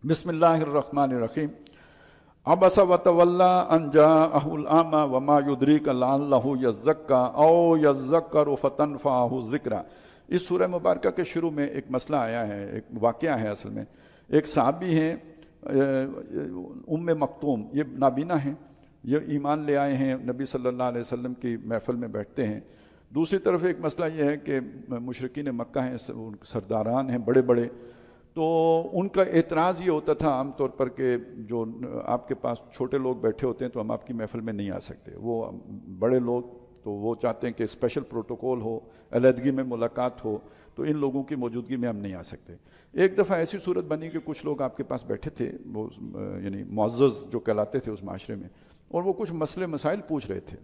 بسم اللہ الرحمن الرحیم عبس وتولی ان جاءہ الاعمی وما یدریک لعلہ یزکی او یذکر فتنفعہ الذکری۔ اس سورہ مبارکہ کے شروع میں ایک مسئلہ آیا ہے، ایک واقعہ ہے اصل میں۔ ایک صحابی ہیں ام مکتوم، یہ نابینا ہیں، یہ ایمان لے آئے ہیں، نبی صلی اللہ علیہ وسلم کی محفل میں بیٹھتے ہیں۔ دوسری طرف ایک مسئلہ یہ ہے کہ مشرکین مکہ ہیں، سرداران ہیں بڑے بڑے، تو ان کا اعتراض یہ ہوتا تھا عام طور پر کہ جو آپ کے پاس چھوٹے لوگ بیٹھے ہوتے ہیں تو ہم آپ کی محفل میں نہیں آ سکتے، وہ بڑے لوگ تو وہ چاہتے ہیں کہ اسپیشل پروٹوکول ہو، علیحدگی میں ملاقات ہو، تو ان لوگوں کی موجودگی میں ہم نہیں آ سکتے۔ ایک دفعہ ایسی صورت بنی کہ کچھ لوگ آپ کے پاس بیٹھے تھے، وہ یعنی معزز جو کہلاتے تھے اس معاشرے میں، اور وہ کچھ مسئلے مسائل پوچھ رہے تھے،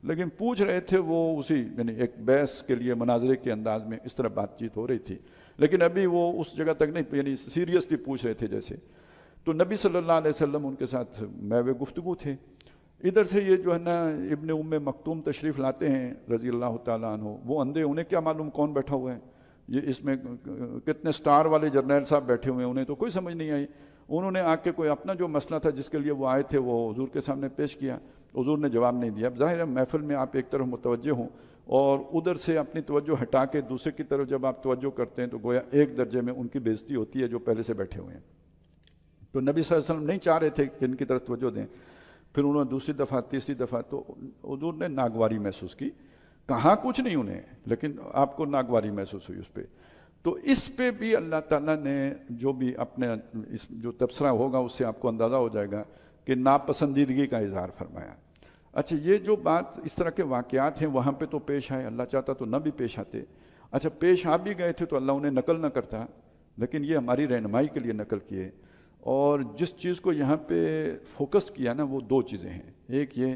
لیکن پوچھ رہے تھے وہ اسی یعنی ایک بحث کے لیے مناظرے کے انداز میں اس طرح بات چیت ہو رہی تھی، لیکن ابھی وہ اس جگہ تک نہیں، یعنی سیریسلی پوچھ رہے تھے جیسے۔ تو نبی صلی اللہ علیہ وسلم ان کے ساتھ میوے گفتگو تھے۔ ادھر سے یہ جو ہے نا ابن ام مکتوم تشریف لاتے ہیں رضی اللہ تعالیٰ عنہ، وہ اندھے، انہیں کیا معلوم کون بیٹھا ہوا ہے، یہ اس میں کتنے سٹار والے جرنیل صاحب بیٹھے ہوئے ہیں، انہیں تو کوئی سمجھ نہیں آئی۔ انہوں نے آ کے کوئی اپنا جو مسئلہ تھا جس کے لیے وہ آئے تھے وہ حضور کے سامنے پیش کیا، حضور نے جواب نہیں دیا۔ اب ظاہر ہے محفل میں آپ ایک طرف متوجہ ہوں اور ادھر سے اپنی توجہ ہٹا کے دوسرے کی طرف جب آپ توجہ کرتے ہیں تو گویا ایک درجے میں ان کی بے عزتی ہوتی ہے جو پہلے سے بیٹھے ہوئے ہیں۔ تو نبی صلی اللہ علیہ وسلم نہیں چاہ رہے تھے کہ ان کی طرف توجہ دیں۔ پھر انہوں نے دوسری دفعہ تیسری دفعہ تو حضور نے ناگواری محسوس کی، کہا کچھ نہیں انہیں، لیکن آپ کو ناگواری محسوس ہوئی اس پہ۔ تو اس پہ بھی اللہ تعالیٰ نے جو بھی اپنے اس جو تبصرہ ہوگا اس سے آپ کو اندازہ ہو جائے گا کہ ناپسندیدگی کا اظہار فرمایا۔ اچھا، یہ جو بات اس طرح کے واقعات ہیں وہاں پہ تو پیش آئے، اللہ چاہتا تو نہ بھی پیش آتے۔ اچھا، پیش آ بھی گئے تھے تو اللہ انہیں نقل نہ کرتا، لیکن یہ ہماری رہنمائی کے لیے نقل کیے۔ اور جس چیز کو یہاں پہ فوکس کیا نا وہ دو چیزیں ہیں، ایک یہ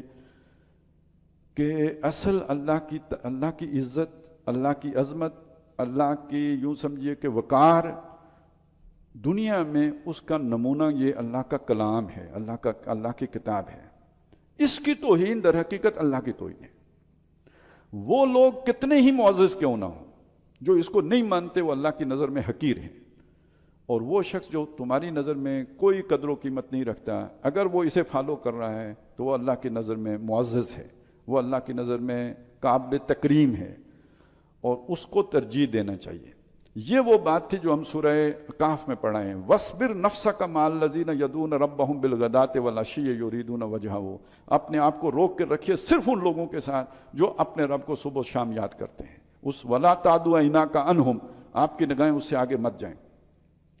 کہ اصل اللہ کی عزت، اللہ کی عظمت، اللہ کی یوں سمجھیے کہ وقار، دنیا میں اس کا نمونہ یہ اللہ کا کلام ہے، اللہ کی کتاب ہے۔ اس کی توہین در حقیقت اللہ کی توہین ہے۔ وہ لوگ کتنے ہی معزز کیوں نہ ہوں، جو اس کو نہیں مانتے وہ اللہ کی نظر میں حقیر ہیں، اور وہ شخص جو تمہاری نظر میں کوئی قدر و قیمت نہیں رکھتا، اگر وہ اسے فالو کر رہا ہے تو وہ اللہ کی نظر میں معزز ہے، وہ اللہ کی نظر میں قابل تکریم ہے، اور اس کو ترجیح دینا چاہیے۔ یہ وہ بات تھی جو ہم سورہ کہف میں پڑھائے ہیں، وَاصْبِرْ نَفْسَكَ مَعَ الَّذِينَ يَدْعُونَ رَبَّهُمْ بِالْغَدَاةِ وَالْعَشِيِّ يُرِيدُونَ وَجْهَهُ۔ اپنے آپ کو روک کے رکھیے صرف ان لوگوں کے ساتھ جو اپنے رب کو صبح و شام یاد کرتے ہیں۔ اس وَلَا تَعْدُ عَيْنَاكَ عَنْهُمْ، آپ کی نگاہیں اس سے آگے مت جائیں۔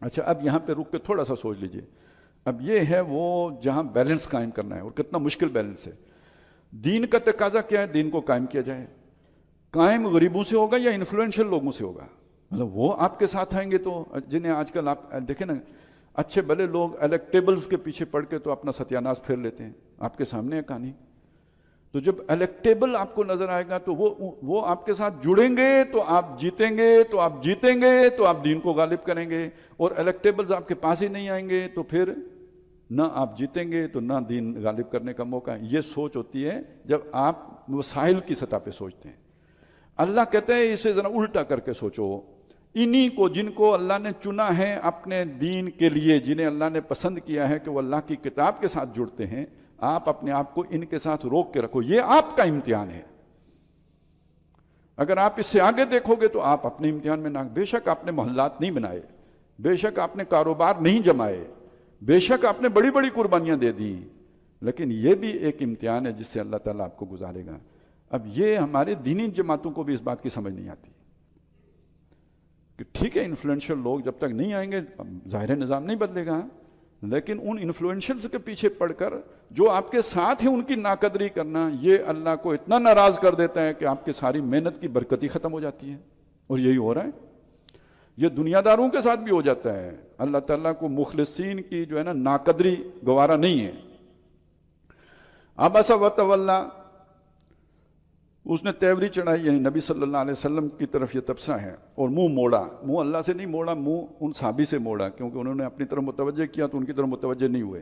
اچھا، اب یہاں پہ رک کے تھوڑا سا سوچ لیجئے، اب یہ ہے وہ جہاں بیلنس قائم کرنا ہے، اور کتنا مشکل بیلنس ہے۔ دین کا تقاضا کیا ہے؟ دین کو قائم کیا جائے۔ قائم غریبوں سے ہوگا یا انفلوئنشل لوگوں سے ہوگا؟ مطلب وہ آپ کے ساتھ آئیں گے تو جنہیں آج کل آپ دیکھیں نا، اچھے بھلے لوگ الیکٹیبلز کے پیچھے پڑھ کے تو اپنا ستیہ ناش پھیر لیتے ہیں۔ آپ کے سامنے ہے کہانی، تو جب الیکٹیبل آپ کو نظر آئے گا تو وہ آپ کے ساتھ جڑیں گے تو آپ جیتیں گے، تو آپ جیتیں گے تو آپ دین کو غالب کریں گے، اور الیکٹیبلز آپ کے پاس ہی نہیں آئیں گے تو پھر نہ آپ جیتیں گے تو نہ دین غالب کرنے کا موقع ہے۔ یہ سوچ ہوتی ہے جب آپ وسائل کی سطح پہ سوچتے ہیں۔ اللہ کہتے ہیں اسے ذرا الٹا کر کے سوچو، انہی کو جن کو اللہ نے چنا ہے اپنے دین کے لیے، جنہیں اللہ نے پسند کیا ہے کہ وہ اللہ کی کتاب کے ساتھ جڑتے ہیں، آپ اپنے آپ کو ان کے ساتھ روک کے رکھو۔ یہ آپ کا امتحان ہے۔ اگر آپ اس سے آگے دیکھو گے تو آپ اپنے امتحان میں نہ، بے شک آپ نے محلات نہیں بنائے، بے شک آپ نے کاروبار نہیں جمائے، بے شک آپ نے بڑی بڑی قربانیاں دے دیں، لیکن یہ بھی ایک امتحان ہے جس سے اللہ تعالیٰ آپ کو گزارے گا۔ اب یہ ہمارے دینی جماعتوں کو بھی اس بات کی سمجھ نہیں آتی کہ ٹھیک ہے انفلوئنشل لوگ جب تک نہیں آئیں گے ظاہر نظام نہیں بدلے گا، لیکن ان انفلوئنشلز کے پیچھے پڑھ کر جو آپ کے ساتھ ہیں ان کی ناقدری کرنا، یہ اللہ کو اتنا ناراض کر دیتا ہے کہ آپ کی ساری محنت کی برکت ہی ختم ہو جاتی ہے۔ اور یہی ہو رہا ہے، یہ دنیا داروں کے ساتھ بھی ہو جاتا ہے۔ اللہ تعالیٰ کو مخلصین کی جو ہے نا ناقدری گوارا نہیں ہے۔ عبس وتولی، اس نے تیوری چڑھائی، یعنی نبی صلی اللہ علیہ وسلم کی طرف یہ تبصرہ ہے، اور منہ موڑا، منہ اللہ سے نہیں موڑا، منہ ان صحابی سے موڑا، کیونکہ انہوں نے اپنی طرف متوجہ کیا تو ان کی طرف متوجہ نہیں ہوئے۔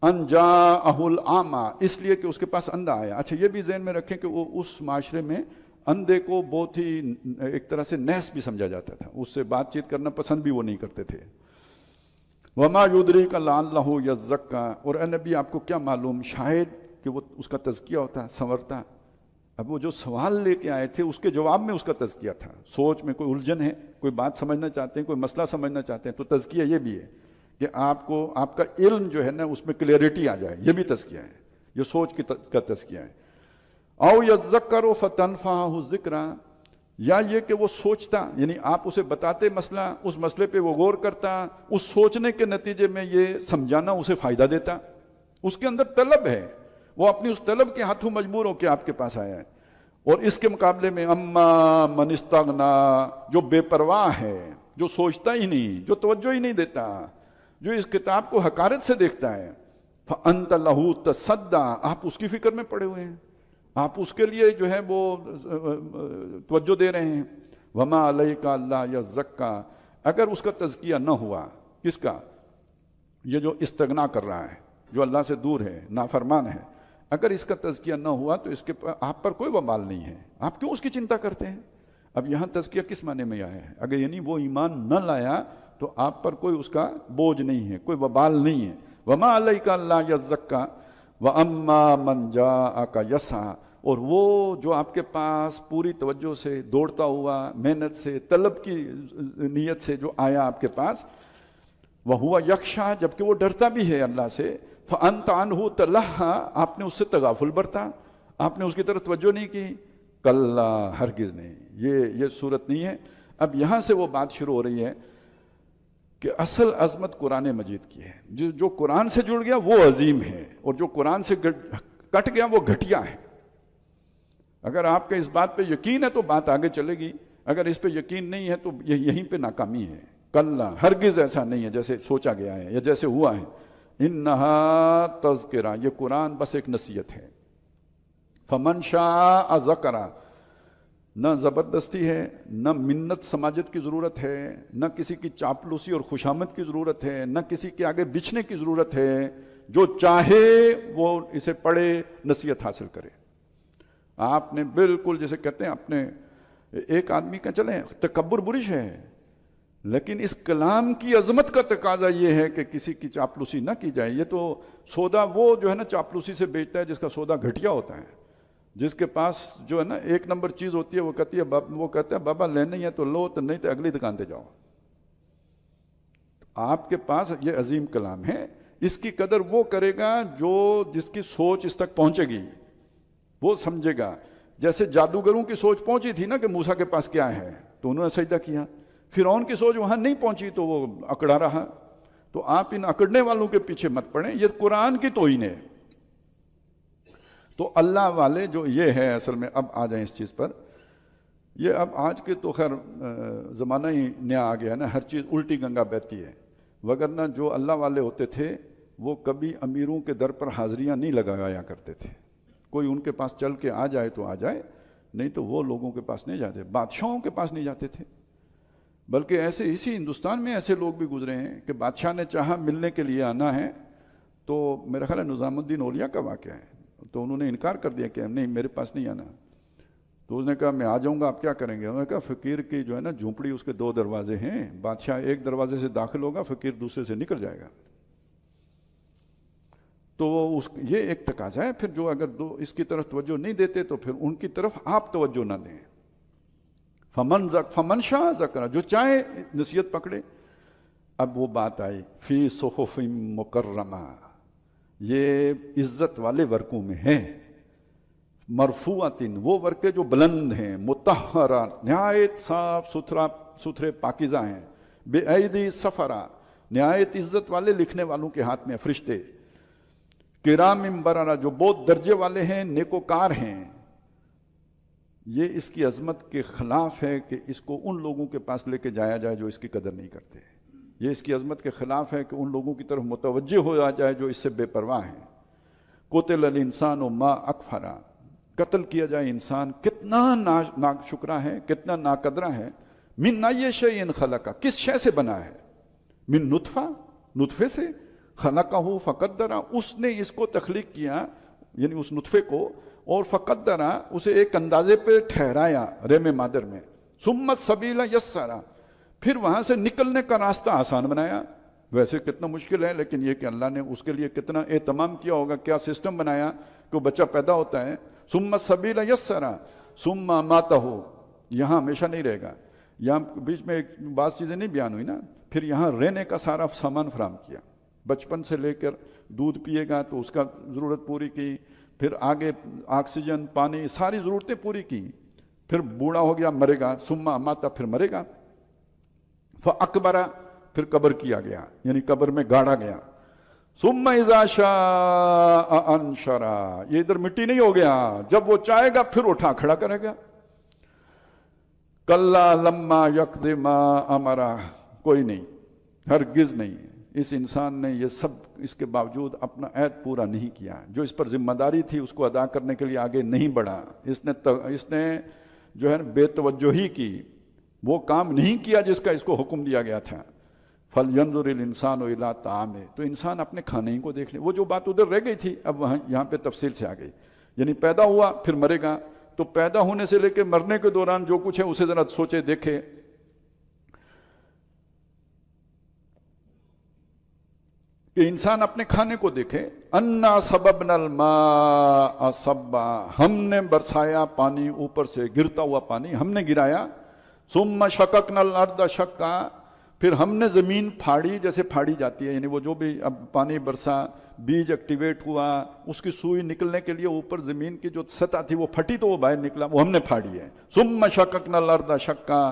ان جاءہ الاعمی، اس لیے کہ اس کے پاس اندھا آیا۔ اچھا، یہ بھی ذہن میں رکھیں کہ وہ اس معاشرے میں اندھے کو بہت ہی ایک طرح سے نحس بھی سمجھا جاتا تھا، اس سے بات چیت کرنا پسند بھی وہ نہیں کرتے تھے۔ وما یدریک لعلہ یزکا، اور اے نبی آپ کو کیا معلوم شاید کہ وہ اس کا تزکیہ ہوتا، سنورتا۔ اب وہ جو سوال لے کے آئے تھے اس کے جواب میں اس کا تزکیہ تھا، سوچ میں کوئی الجھن ہے، کوئی بات سمجھنا چاہتے ہیں، کوئی مسئلہ سمجھنا چاہتے ہیں، تو تزکیہ یہ بھی ہے کہ آپ کو آپ کا علم جو ہے نا اس میں کلیئرٹی آ جائے، یہ بھی تزکیہ ہے، یہ سوچ کا تزکیہ ہے۔ او یذکر فتنفعہ الذکریٰ، یا یہ کہ وہ سوچتا، یعنی آپ اسے بتاتے مسئلہ، اس مسئلے پہ وہ غور کرتا، اس سوچنے کے نتیجے میں یہ سمجھانا اسے فائدہ دیتا، اس کے اندر طلب ہے، وہ اپنی اس طلب کے ہاتھوں مجبور ہو کے آپ کے پاس آیا ہے۔ اور اس کے مقابلے میں اما من استغنا، جو بے پرواہ ہے، جو سوچتا ہی نہیں، جو توجہ ہی نہیں دیتا، جو اس کتاب کو حقارت سے دیکھتا ہے، فانت لہ تصدی، آپ اس کی فکر میں پڑے ہوئے ہیں، آپ اس کے لیے جو ہے وہ توجہ دے رہے ہیں۔ وما علیک الا یزکا، اگر اس کا تزکیہ نہ ہوا، کس کا؟ یہ جو استغنا کر رہا ہے، جو اللہ سے دور ہے، نافرمان ہے، اگر اس کا تزکیہ نہ ہوا تو اس کے آپ پر کوئی وبال نہیں ہے، آپ کیوں اس کی چنتا کرتے ہیں؟ اب یہاں تزکیہ کس معنی میں آیا ہے؟ اگر یعنی وہ ایمان نہ لایا تو آپ پر کوئی اس کا بوجھ نہیں ہے، کوئی وبال نہیں ہے۔ وما علیک الا یزکا واما من جاءک یسعی، اور وہ جو آپ کے پاس پوری توجہ سے دوڑتا ہوا، محنت سے، طلب کی نیت سے جو آیا آپ کے پاس، وَهُوَ يَخْشَىٰ، جبکہ وہ ڈرتا بھی ہے اللہ سے، فَأَنْتَ عَنْهُ تَلَهَّىٰ، آپ نے اس سے تغافل برتا، آپ نے اس کی طرف توجہ نہیں کی، کلا، ہرگز نہیں، یہ صورت نہیں ہے۔ اب یہاں سے وہ بات شروع ہو رہی ہے کہ اصل عظمت قرآن مجید کی ہے، جو قرآن سے جڑ گیا وہ عظیم ہے، اور جو قرآن سے کٹ گیا وہ گھٹیا ہے۔ اگر آپ کا اس بات پہ یقین ہے تو بات آگے چلے گی، اگر اس پہ یقین نہیں ہے تو یہیں پہ ناکامی ہے۔ کلا، ہرگز ایسا نہیں ہے جیسے سوچا گیا ہے یا جیسے ہوا ہے۔ انہا تذکرہ، یہ قرآن بس ایک نصیحت ہے۔ فمن شاء ذکرہ، نہ زبردستی ہے، نہ منت سماجت کی ضرورت ہے، نہ کسی کی چاپلوسی اور خوشامد کی ضرورت ہے، نہ کسی کے آگے بچھنے کی ضرورت ہے، جو چاہے وہ اسے پڑھے، نصیحت حاصل کرے۔ آپ نے بالکل جیسے کہتے ہیں اپنے ایک آدمی کا چلیں تکبر برش ہے، لیکن اس کلام کی عظمت کا تقاضا یہ ہے کہ کسی کی چاپلوسی نہ کی جائے۔ یہ تو سودا وہ جو ہے نا چاپلوسی سے بیچتا ہے جس کا سودا گھٹیا ہوتا ہے، جس کے پاس جو ہے نا ایک نمبر چیز ہوتی ہے، وہ کہتا ہے بابا لینا ہی ہے تو لو، تو نہیں تو اگلی دکان پہ جاؤ۔ آپ کے پاس یہ عظیم کلام ہے، اس کی قدر وہ کرے گا جو جس کی سوچ اس تک پہنچے گی، وہ سمجھے گا۔ جیسے جادوگروں کی سوچ پہنچی تھی نا کہ موسیٰ کے پاس کیا ہے، تو انہوں نے سجدہ کیا۔ فرعون کی سوچ وہاں نہیں پہنچی تو وہ اکڑا رہا۔ تو آپ ان اکڑنے والوں کے پیچھے مت پڑیں، یہ قرآن کی توہین ہے۔ تو اللہ والے جو یہ ہے اصل میں، اب آ جائیں اس چیز پر، یہ اب آج کے تو خیر زمانہ ہی نیا آ گیا ہے نا، ہر چیز الٹی گنگا بہتی ہے، وگرنہ جو اللہ والے ہوتے تھے وہ کبھی امیروں کے در پر حاضریاں نہیں لگایا کرتے تھے۔ کوئی ان کے پاس چل کے آ جائے تو آ جائے، نہیں تو وہ لوگوں کے پاس نہیں جاتے، بادشاہوں کے پاس نہیں جاتے تھے۔ بلکہ ایسے اسی ہندوستان میں ایسے لوگ بھی گزرے ہیں کہ بادشاہ نے چاہا ملنے کے لیے آنا ہے، تو میرا خیال ہے نظام الدین اولیاء کا واقعہ ہے، تو انہوں نے انکار کر دیا کہ نہیں میرے پاس نہیں آنا۔ تو اس نے کہا میں آ جاؤں گا، آپ کیا کریں گے؟ انہوں نے کہا فقیر کی جو ہے نا جھونپڑی، اس کے 2 دروازے ہیں، بادشاہ ایک دروازے سے داخل ہوگا، فقیر دوسرے سے نکل جائے گا۔ تو یہ ایک تقاضا ہے۔ پھر جو اگر اس کی طرف توجہ نہیں دیتے تو پھر ان کی طرف آپ توجہ نہ دیں۔ فمن شاء ذکر، جو چاہے نصیحت پکڑے۔ اب وہ بات آئی فی صحف مکرمہ، یہ عزت والے ورقوں میں ہے، مرفوعۃ، وہ ورقے جو بلند ہیں، مطہرات، نہایت صاف ستھرے پاکیزہ ہیں، بے ایدی سفرہ، نہایت عزت والے لکھنے والوں کے ہاتھ میں فرشتے، کرام بررہ، جو بہت درجے والے ہیں، نیکوکار ہیں۔ یہ اس کی عظمت کے خلاف ہے کہ اس کو ان لوگوں کے پاس لے کے جایا جائے جو اس کی قدر نہیں کرتے۔ یہ اس کی عظمت کے خلاف ہے کہ ان لوگوں کی طرف متوجہ ہو جائے جو اس سے بے پرواہ ہیں۔ قتل الانسان ما اکفرہ، قتل کیا جائے انسان، کتنا ناشکرا ہے، کتنا ناقدرہ ہے۔ من ای شیء خلقہ، کس شے سے بنا ہے؟ من نطفہ، نطفے سے، خلقہ فقدرہ، اس نے اس کو تخلیق کیا، یعنی اس نطفے کو، اور فقدرہ، اسے ایک اندازے پہ ٹھہرایا رحم مادر میں، ثم السبیل یسرہ، پھر وہاں سے نکلنے کا راستہ آسان بنایا۔ ویسے کتنا مشکل ہے، لیکن یہ کہ اللہ نے اس کے لیے کتنا اہتمام کیا ہوگا، کیا سسٹم بنایا کہ وہ بچہ پیدا ہوتا ہے. ثم السبیل یسرا ثم اماتہ، یہاں ہمیشہ نہیں رہے گا. یہاں بیچ میں ایک بعض چیزیں نہیں بیان ہوئی نا. پھر یہاں رہنے کا سارا سامان فراہم کیا، بچپن سے لے کر دودھ پیے گا تو اس کا ضرورت پوری کی، پھر آگے آکسیجن، پانی، ساری ضرورتیں پوری کی. پھر بوڑھا ہو گیا، مرے گا. ثم اماتہ، پھر مرے گا. فاکبرا، پھر قبر کیا گیا، یعنی قبر میں گاڑا گیا. ثم اذا شاء انشرا، یہ ادھر مٹی نہیں ہو گیا، جب وہ چاہے گا پھر اٹھا کھڑا کرے گا. کلا لما یقض ما امرا، کوئی نہیں، ہرگز نہیں. اس انسان نے یہ سب اس کے باوجود اپنا عہد پورا نہیں کیا. جو اس پر ذمہ داری تھی اس کو ادا کرنے کے لیے آگے نہیں بڑھا. اس نے جو ہے بے توجہی کی، وہ کام نہیں کیا جس کا اس کو حکم دیا گیا تھا. فَلْيَنْظُرِ الْإِنسَانُ إِلَىٰ طَعَامِهِ، تو انسان اپنے کھانے ہی کو دیکھ لے. وہ جو بات ادھر رہ گئی تھی اب یہاں پہ تفصیل سے آ گئی. یعنی پیدا ہوا پھر مرے گا، تو پیدا ہونے سے لے کے مرنے کے دوران جو کچھ ہے اسے ذرا سوچے دیکھے. کہ انسان اپنے کھانے کو دیکھے. اَنَّا سَبَبْنَا الْمَاءَ صَبًّا، ہم نے برسایا پانی اوپر سے، گرتا ہوا پانی ہم نے گرایا. ثُمَّ شَقَقْنَا الْأَرْضَ شَقًّا، پھر ہم نے زمین پھاڑی جیسے پھاڑی جاتی ہے. یعنی وہ جو بھی اب پانی برسا، بیج ایکٹیویٹ ہوا، اس کی سوئی نکلنے کے لیے اوپر زمین کی جو سطح تھی وہ پھٹی تو وہ باہر نکلا، وہ ہم نے پھاڑی ہے. ثُمَّ شَقَقْنَا الْأَرْضَ شَقًّا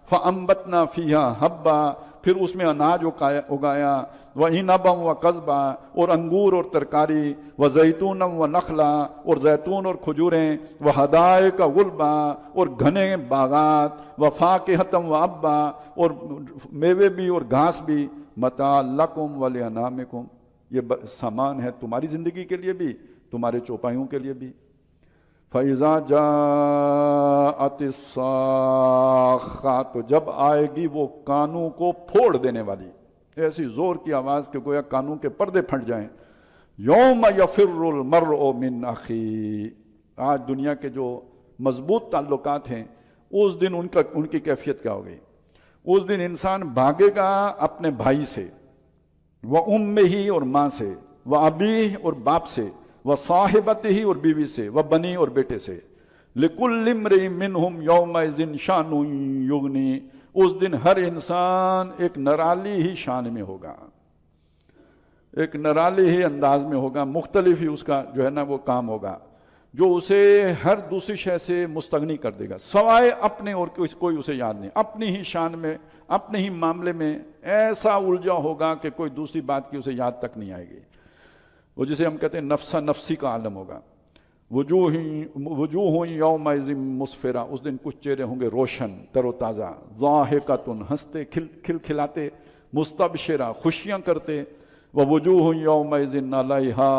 فَأَنبَتْنَا فِيهَا حَبًّا، پھر اس میں اناج اگایا. وَعِنَبًا وَقَضْبًا، اور انگور اور ترکاری. وَزَيْتُونًا وَنَخْلًا، اور زیتون اور کھجوریں. وَحَدَائِقَ غُلْبًا، اور گھنے باغات. وَفَاكِهَةً وَأَبًّا، اور میوے بھی اور گھاس بھی. مَتَاعًا لَكُمْ وَلِأَنْعَامِكُمْ، یہ سامان ہے تمہاری زندگی کے لیے بھی، تمہارے چوپایوں کے لیے بھی. فَإِذَا جَاءَتِ الصَّاخَّةُ، تو جب آئے گی وہ کانوں کو پھوڑ دینے والی، ایسی زور کی آواز کہ گویا کانوں کے پردے پھٹ جائیں. یوم یفر المرء من اخی، آج دنیا کے جو مضبوط تعلقات ہیں اس دن ان کی کیفیت کیا ہو گئی. اس دن انسان بھاگے گا اپنے بھائی سے، وَأُمِّهِ، اور ماں سے، وَأَبِيهِ، اور باپ سے، وَصَاحِبَتِهِ، اور بیوی سے، وَبَنِي، اور بیٹے سے. لِكُلِّ امْرِئٍ مِّنْهُمْ يَوْمَئِذٍ شَأْنٌ يُغْنِي، اس دن ہر انسان ایک نرالی ہی شان میں ہوگا، ایک نرالی ہی انداز میں ہوگا، مختلف ہی اس کا جو ہے نا وہ کام ہوگا جو اسے ہر دوسری شے سے مستغنی کر دے گا، سوائے اپنے اور کوئی اسے یاد نہیں. اپنی ہی شان میں، اپنے ہی معاملے میں ایسا الجھا ہوگا کہ کوئی دوسری بات کی اسے یاد تک نہیں آئے گی. وہ جسے ہم کہتے ہیں نفسا نفسی کا عالم ہوگا. وجوہ یومئذ مسفرہ، اس دن کچھ چہرے ہوں گے روشن، تر و تازہ. ضاحکۃ، ہنستے کھلکھلاتے. مستبشرہ، خوشیاں کرتے. ووجوہ یومئذ علیہا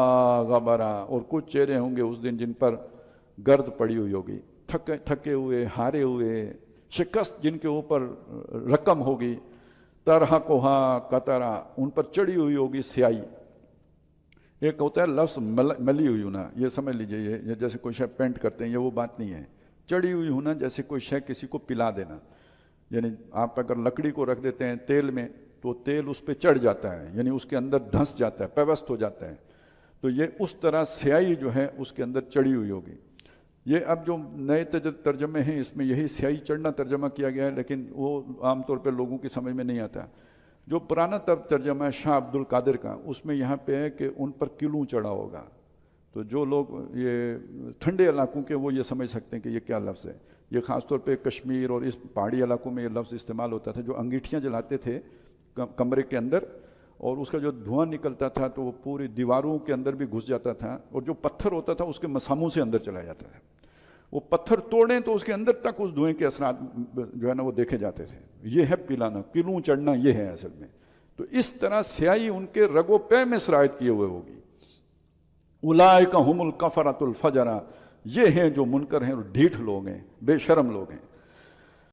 غبرہ، اور کچھ چہرے ہوں گے اس دن جن پر گرد پڑی ہوئی ہوگی، تھکے ہوئے، ہارے ہوئے، شکست جن کے اوپر رقم ہوگی. ترہقھا قطرہ، ان پر چڑھی ہوئی ہوگی سیاہی. ایک ہوتا ہے لفظ ملی ہوئی ہونا، یہ سمجھ لیجئے، یہ جیسے کوئی شے پینٹ کرتے ہیں، یہ وہ بات نہیں ہے. چڑھی ہوئی ہونا جیسے کوئی شے کسی کو پلا دینا. یعنی آپ اگر لکڑی کو رکھ دیتے ہیں تیل میں تو تیل اس پہ چڑھ جاتا ہے، یعنی اس کے اندر دھنس جاتا ہے، پیوست ہو جاتا ہے. تو یہ اس طرح سیاہی جو ہے اس کے اندر چڑھی ہوئی ہوگی. یہ اب جو نئے ترجمے ہیں اس میں یہی سیاہی چڑھنا ترجمہ کیا گیا ہے، لیکن وہ عام طور پہ لوگوں کی سمجھ میں نہیں آتا. جو پرانا ترجمہ ہے شاہ عبد القادر کا، اس میں یہاں پہ ہے کہ ان پر کلوں چڑھا ہوگا. تو جو لوگ یہ ٹھنڈے علاقوں کے وہ یہ سمجھ سکتے ہیں کہ یہ کیا لفظ ہے. یہ خاص طور پہ کشمیر اور اس پہاڑی علاقوں میں یہ لفظ استعمال ہوتا تھا. جو انگیٹھیاں جلاتے تھے کمرے کے اندر، اور اس کا جو دھواں نکلتا تھا تو وہ پوری دیواروں کے اندر بھی گھس جاتا تھا، اور جو پتھر ہوتا تھا اس کے مساموں سے اندر چلا جاتا تھا. وہ پتھر توڑیں تو اس کے اندر تک اس دھوئیں کے اثرات جو ہے نا وہ دیکھے جاتے تھے. یہ ہے پلانا، کلوں چڑھنا یہ ہے اصل میں. تو اس طرح سیاہی ان کے رگ و پے میں سرایت کیے ہوئے ہوگی. اولئک ھم الکفرۃ الفجرہ، یہ ہیں جو منکر ہیں اور ڈھیٹھ لوگ ہیں، بے شرم لوگ ہیں.